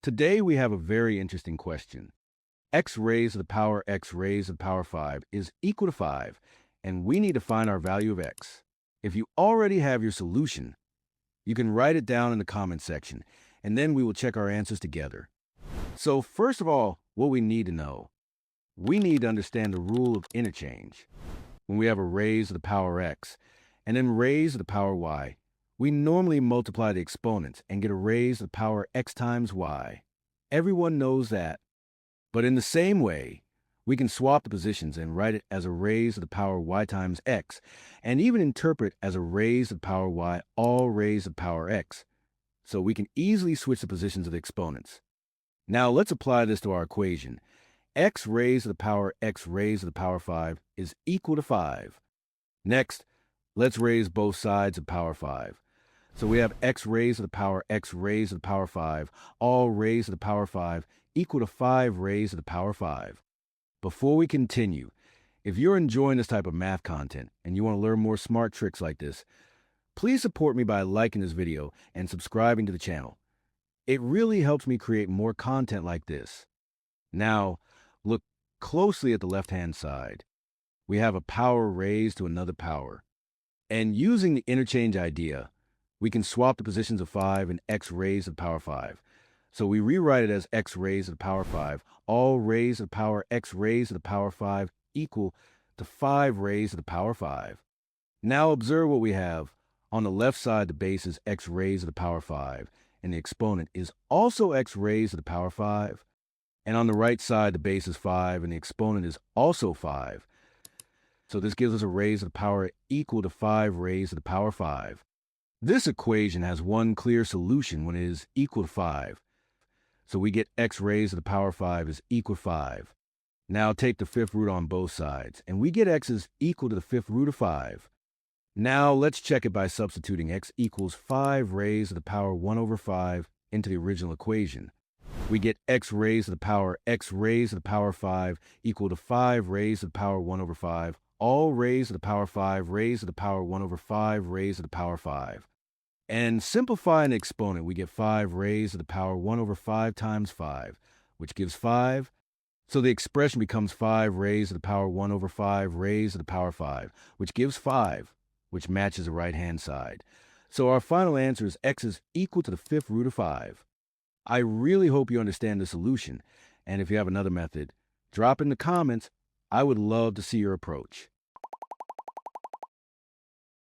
Today we have a very interesting question. X raised to the power x raised to the power 5 is equal to 5, and we need to find our value of x. If you already have your solution, you can write it down in the comments section, and then we will check our answers together. So first of all, what we need to know. We need to understand the rule of interchange. When we have a raised to the power x, and then raised to the power y, we normally multiply the exponents and get a raised to the power x times y. Everyone knows that. But in the same way, we can swap the positions and write it as a raised to the power y times x, and even interpret as a raised to the power y all raised to the power x. So we can easily switch the positions of the exponents. Now let's apply this to our equation. X raised to the power x raised to the power 5 is equal to 5. Next, let's raise both sides of power 5. So we have x raised to the power x raised to the power 5, all raised to the power 5, equal to 5 raised to the power 5. Before we continue, if you're enjoying this type of math content and you want to learn more smart tricks like this, please support me by liking this video and subscribing to the channel. It really helps me create more content like this. Now, look closely at the left-hand side. We have a power raised to another power. And using the interchange idea, we can swap the positions of 5 and x raised to the power 5. So we rewrite it as x raised to the power 5, all raised to the power x raised to the power 5 equal to 5 raised to the power 5. Now observe what we have. On the left side, the base is x raised to the power 5, and the exponent is also x raised to the power 5. And on the right side, the base is 5, and the exponent is also 5. So this gives us a raised to the power equal to 5 raised to the power 5. This equation has one clear solution when it is equal to 5. So we get x raised to the power 5 is equal to 5. Now take the fifth root on both sides, and we get x is equal to the fifth root of 5. Now let's check it by substituting x equals 5 raised to the power 1 over 5 into the original equation. We get x raised to the power x raised to the power 5 equal to 5 raised to the power 1 over 5, all raised to the power 5 raised to the power 1 over 5 raised to the power 5. And simplifying the exponent, we get 5 raised to the power 1 over 5 times 5, which gives 5. So the expression becomes 5 raised to the power 1 over 5 raised to the power 5, which gives 5, which matches the right-hand side. So our final answer is x is equal to the fifth root of 5. I really hope you understand the solution, and if you have another method, drop in the comments. I would love to see your approach.